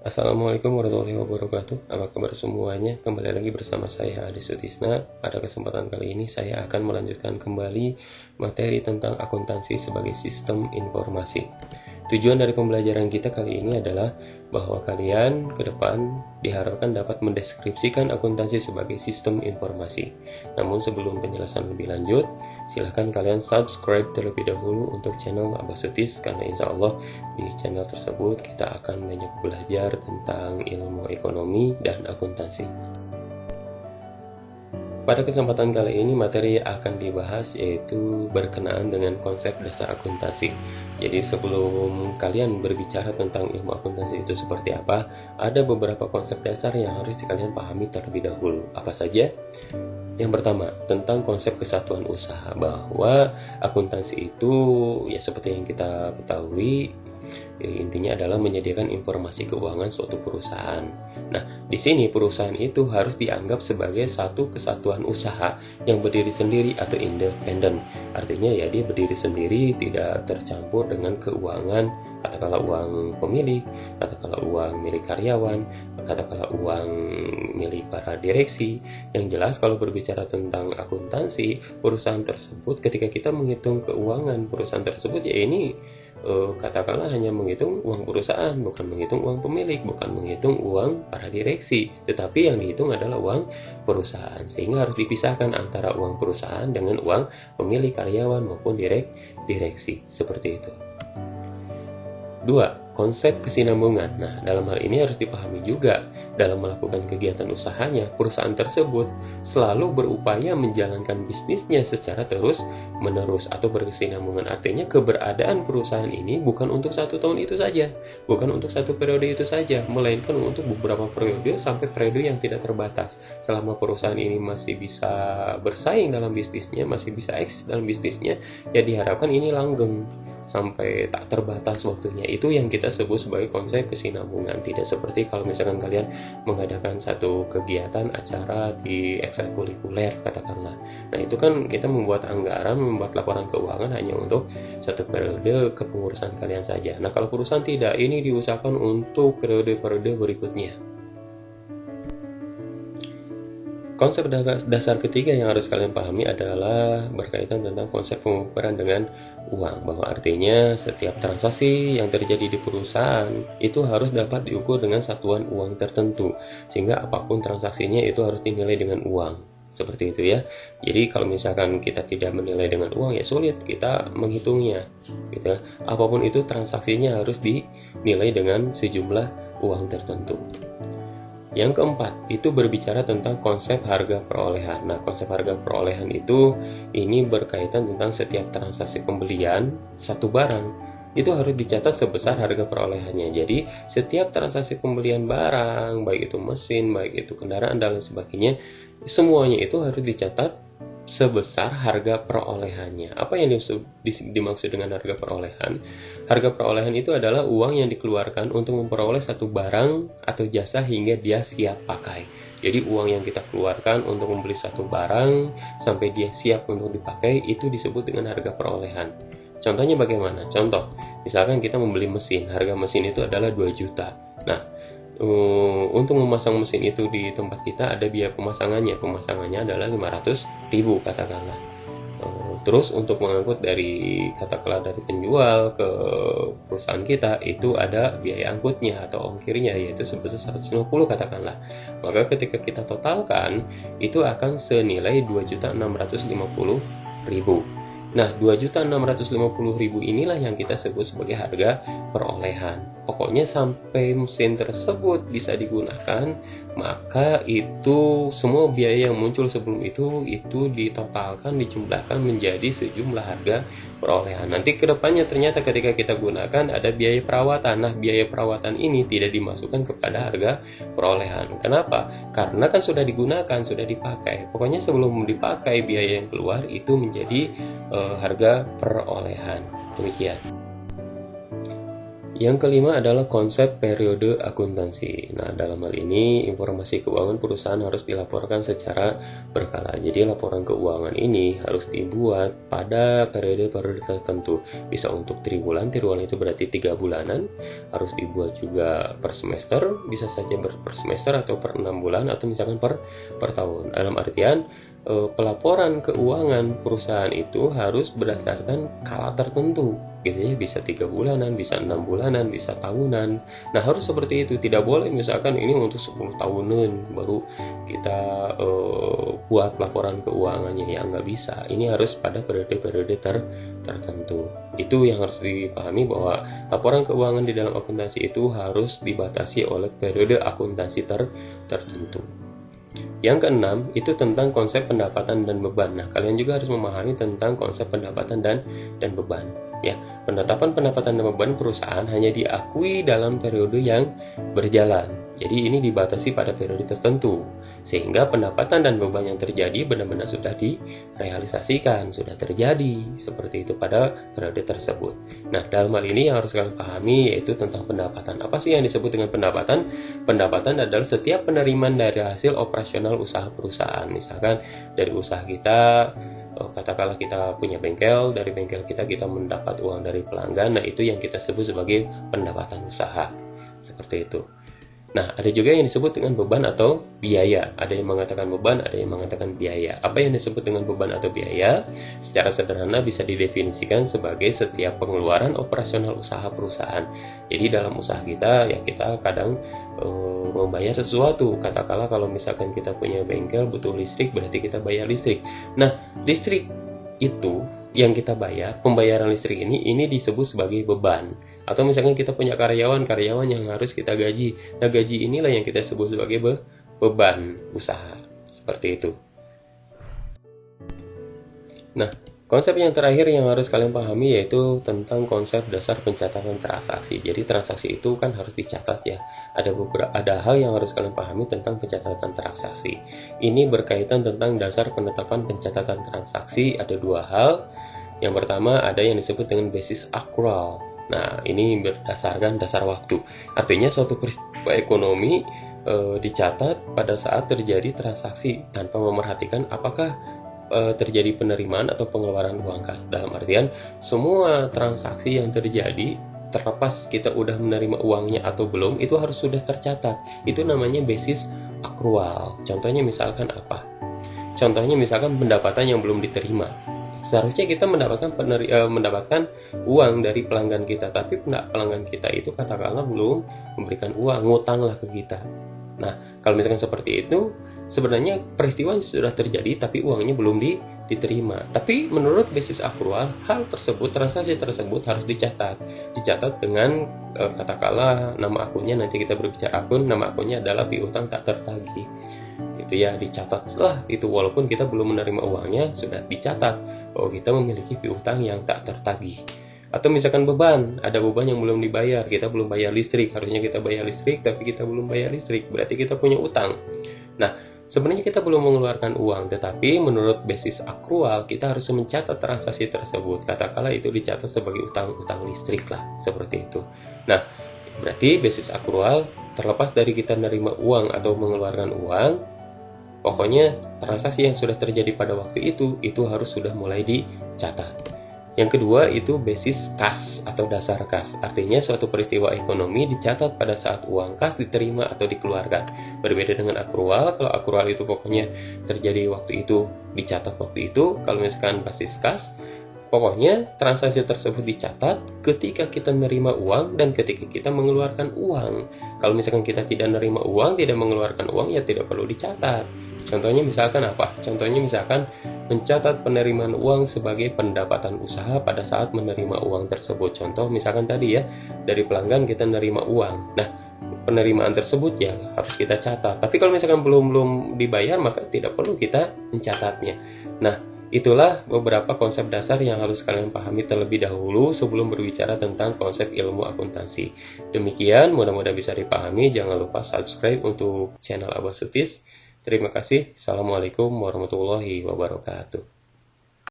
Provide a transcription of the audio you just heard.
Assalamualaikum warahmatullahi wabarakatuh. Apa kabar semuanya? Kembali lagi bersama saya Adi Sutisna. Pada kesempatan kali ini saya akan melanjutkan kembali materi tentang akuntansi sebagai sistem informasi. Tujuan dari pembelajaran kita kali ini adalah bahwa kalian ke depan diharapkan dapat mendeskripsikan akuntansi sebagai sistem informasi. Namun sebelum penjelasan lebih lanjut, silahkan kalian subscribe terlebih dahulu untuk channel Abah Sutis, karena insya Allah di channel tersebut kita akan banyak belajar tentang ilmu ekonomi dan akuntansi. Pada kesempatan kali ini materi yang akan dibahas yaitu berkenaan dengan konsep dasar akuntansi. Jadi sebelum kalian berbicara tentang ilmu akuntansi itu seperti apa, ada beberapa konsep dasar yang harus kalian pahami terlebih dahulu. Apa saja? Yang pertama, tentang konsep kesatuan usaha, bahwa akuntansi itu ya seperti yang kita ketahui, intinya adalah menyediakan informasi keuangan suatu perusahaan. Nah, di sini perusahaan itu harus dianggap sebagai satu kesatuan usaha yang berdiri sendiri atau independen. Artinya ya dia berdiri sendiri, tidak tercampur dengan keuangan, katakanlah uang pemilik, katakanlah uang milik karyawan, katakanlah uang milik para direksi. Yang jelas kalau berbicara tentang akuntansi, perusahaan tersebut ketika kita menghitung keuangan perusahaan tersebut ya ini katakanlah hanya menghitung uang perusahaan, bukan menghitung uang pemilik, bukan menghitung uang para direksi, tetapi yang dihitung adalah uang perusahaan, sehingga harus dipisahkan antara uang perusahaan dengan uang pemilik, karyawan maupun direksi, seperti itu. 2. Konsep kesinambungan. Nah, dalam hal ini harus dipahami juga, dalam melakukan kegiatan usahanya, perusahaan tersebut selalu berupaya menjalankan bisnisnya secara terus-menerus atau berkesinambungan. Artinya keberadaan perusahaan ini bukan untuk 1 tahun itu saja, bukan untuk 1 periode itu saja, melainkan untuk beberapa periode sampai periode yang tidak terbatas. Selama perusahaan ini masih bisa bersaing dalam bisnisnya, masih bisa eksis dalam bisnisnya, ya diharapkan ini langgeng sampai tak terbatas waktunya. Itu yang kita sebut sebagai konsep kesinambungan. Tidak seperti kalau misalkan kalian mengadakan satu kegiatan acara di ekstrakurikuler katakanlah. Nah, itu kan kita membuat anggaran, membuat laporan keuangan hanya untuk 1 periode kepengurusan kalian saja. Nah, kalau perusahaan tidak, ini diusahakan untuk periode-periode berikutnya. Konsep dasar ketiga yang harus kalian pahami adalah berkaitan tentang konsep pengukuran dengan uang, bahwa artinya setiap transaksi yang terjadi di perusahaan itu harus dapat diukur dengan satuan uang tertentu, sehingga apapun transaksinya itu harus dinilai dengan uang, seperti itu ya. Jadi kalau misalkan kita tidak menilai dengan uang ya sulit kita menghitungnya gitu. Apapun itu transaksinya harus dinilai dengan sejumlah uang tertentu. Yang keempat, itu berbicara tentang konsep harga perolehan. Nah, konsep harga perolehan itu ini berkaitan tentang setiap transaksi pembelian satu barang itu harus dicatat sebesar harga perolehannya. Jadi, setiap transaksi pembelian barang, baik itu mesin, baik itu kendaraan dan lain sebagainya, semuanya itu harus dicatat sebesar harga perolehannya. Apa yang dimaksud dengan harga perolehan? Harga perolehan itu adalah uang yang dikeluarkan untuk memperoleh satu barang atau jasa hingga dia siap pakai. Jadi uang yang kita keluarkan untuk membeli satu barang sampai dia siap untuk dipakai itu disebut dengan harga perolehan. Contohnya bagaimana? Contoh, misalkan kita membeli mesin, harga mesin itu adalah 2 juta. Nah, untuk memasang mesin itu di tempat kita ada biaya pemasangannya adalah 500.000 katakanlah. Terus untuk mengangkut dari penjual ke perusahaan kita itu ada biaya angkutnya atau ongkirnya yaitu sebesar 150 katakanlah. Maka ketika kita totalkan itu akan senilai 2.650.000. Nah, 2.650.000 inilah yang kita sebut sebagai harga perolehan. Pokoknya sampai mesin tersebut bisa digunakan, maka itu semua biaya yang muncul sebelum itu ditotalkan, dijumlahkan menjadi sejumlah harga perolehan. Nanti kedepannya ternyata ketika kita gunakan ada biaya perawatan. Nah, biaya perawatan ini tidak dimasukkan kepada harga perolehan. Kenapa? Karena kan sudah digunakan, sudah dipakai. Pokoknya sebelum dipakai biaya yang keluar itu menjadi harga perolehan. Demikian. Yang kelima adalah konsep periode akuntansi. Nah, dalam hal ini informasi keuangan perusahaan harus dilaporkan secara berkala. Jadi laporan keuangan ini harus dibuat pada periode-periode tertentu. Bisa untuk triwulan itu berarti 3 bulanan. Harus dibuat juga per semester, bisa saja per semester atau per 6 bulan atau misalkan per tahun. Dalam artian pelaporan keuangan perusahaan itu harus berdasarkan kala tertentu, gitu ya, bisa 3 bulanan, bisa 6 bulanan, bisa tahunan. Nah, harus seperti itu, tidak boleh misalkan ini untuk 10 tahunan baru kita buat laporan keuangannya, ya nggak bisa. Ini harus pada periode-periode tertentu. Itu yang harus dipahami, bahwa laporan keuangan di dalam akuntansi itu harus dibatasi oleh periode akuntansi tertentu. Yang keenam itu tentang konsep pendapatan dan beban. Nah, kalian juga harus memahami tentang konsep pendapatan dan beban. Ya, penetapan pendapatan dan beban perusahaan hanya diakui dalam periode yang berjalan. Jadi ini dibatasi pada periode tertentu, sehingga pendapatan dan beban yang terjadi benar-benar sudah direalisasikan, sudah terjadi seperti itu pada periode tersebut. Nah, dalam hal ini yang harus kalian pahami yaitu tentang pendapatan. Apa sih yang disebut dengan pendapatan? Pendapatan adalah setiap penerimaan dari hasil operasional usaha perusahaan. Misalkan dari usaha kita, katakanlah kita punya bengkel, dari bengkel kita mendapat uang dari pelanggan. Nah, itu yang kita sebut sebagai pendapatan usaha. Seperti itu. Nah, ada juga yang disebut dengan beban atau biaya. Ada yang mengatakan beban, ada yang mengatakan biaya. Apa yang disebut dengan beban atau biaya? Secara sederhana bisa didefinisikan sebagai setiap pengeluaran operasional usaha perusahaan. Jadi dalam usaha kita, ya kita kadang membayar sesuatu. Katakanlah kalau misalkan kita punya bengkel butuh listrik, berarti kita bayar listrik. Nah, listrik itu yang kita bayar, pembayaran listrik ini disebut sebagai beban. Atau misalkan kita punya karyawan yang harus kita gaji. Nah, gaji inilah yang kita sebut sebagai beban usaha. Seperti itu. Nah, konsep yang terakhir yang harus kalian pahami yaitu tentang konsep dasar pencatatan transaksi. Jadi transaksi itu kan harus dicatat ya. Ada hal yang harus kalian pahami tentang pencatatan transaksi. Ini berkaitan tentang dasar penetapan pencatatan transaksi. Ada 2 hal. Yang pertama ada yang disebut dengan basis akrual. Nah, ini berdasarkan dasar waktu. Artinya suatu peristiwa ekonomi dicatat pada saat terjadi transaksi tanpa memerhatikan apakah terjadi penerimaan atau pengeluaran uang kas. Dalam artian semua transaksi yang terjadi, terlepas kita udah menerima uangnya atau belum, itu harus sudah tercatat. Itu namanya basis akrual. Contohnya misalkan apa? Contohnya misalkan pendapatan yang belum diterima. Seharusnya kita mendapatkan uang dari pelanggan kita, tapi pelanggan kita itu katakanlah belum memberikan uang, ngutanglah ke kita. Nah, kalau misalkan seperti itu, sebenarnya peristiwa sudah terjadi, tapi uangnya belum diterima. Tapi menurut basis akrual, hal tersebut, transaksi tersebut harus dicatat dengan katakanlah nama akunnya, nanti kita berbicara akun, nama akunnya adalah piutang tak tertagih. Itu ya, dicatatlah itu, walaupun kita belum menerima uangnya, sudah dicatat bahwa kita memiliki piutang yang tak tertagih. Atau misalkan beban, ada beban yang belum dibayar, kita belum bayar listrik, harusnya kita bayar listrik tapi kita belum bayar listrik, berarti kita punya utang. Nah, sebenarnya kita belum mengeluarkan uang, tetapi menurut basis akrual kita harus mencatat transaksi tersebut. Katakanlah itu dicatat sebagai utang listrik lah, seperti itu. Nah, berarti basis akrual terlepas dari kita menerima uang atau mengeluarkan uang, pokoknya transaksi yang sudah terjadi pada waktu itu harus sudah mulai dicatat. Yang kedua itu basis kas atau dasar kas. Artinya suatu peristiwa ekonomi dicatat pada saat uang kas diterima atau dikeluarkan. Berbeda dengan akrual. Kalau akrual itu pokoknya terjadi waktu itu, dicatat waktu itu. Kalau misalkan basis kas, pokoknya transaksi tersebut dicatat ketika kita menerima uang dan ketika kita mengeluarkan uang. Kalau misalkan kita tidak menerima uang, tidak mengeluarkan uang, ya tidak perlu dicatat. Contohnya misalkan apa? Contohnya misalkan mencatat penerimaan uang sebagai pendapatan usaha pada saat menerima uang tersebut. Contoh misalkan tadi ya, dari pelanggan kita menerima uang. Nah, penerimaan tersebut ya harus kita catat. Tapi kalau misalkan belum dibayar, maka tidak perlu kita mencatatnya. Nah, itulah beberapa konsep dasar yang harus kalian pahami terlebih dahulu sebelum berbicara tentang konsep ilmu akuntansi. Demikian, mudah-mudahan bisa dipahami. Jangan lupa subscribe untuk channel Abah Sutis. Terima kasih. Assalamualaikum warahmatullahi wabarakatuh.